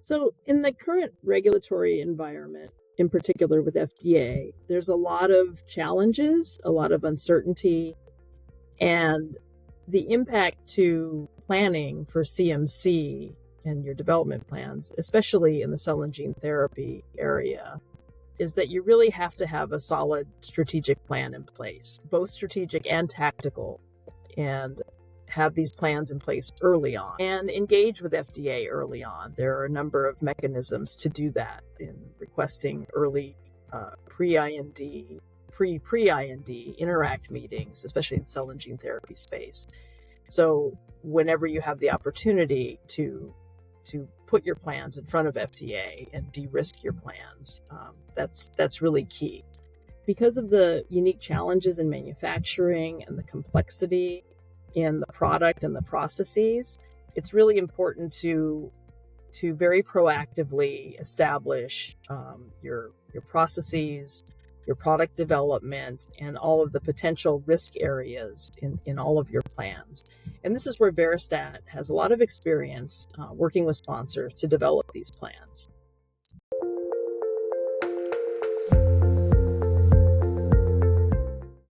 So, in the current regulatory environment, in particular with FDA, there's a lot of challenges, a lot of uncertainty, and the impact to planning for CMC and your development plans, especially in the cell and gene therapy area, is that you really have to have a solid strategic plan in place, both strategic and tactical, and have these plans in place early on and engage with FDA early on. There are a number of mechanisms to do that in requesting early pre-IND, pre-IND interact meetings, especially in cell and gene therapy space. So whenever you have the opportunity to put your plans in front of FDA and de-risk your plans, that's really key. Because of the unique challenges in manufacturing and the complexity in the product and the processes, it's really important to very proactively establish your processes, your product development, and all of the potential risk areas in all of your plans. And this is where Veristat has a lot of experience working with sponsors to develop these plans.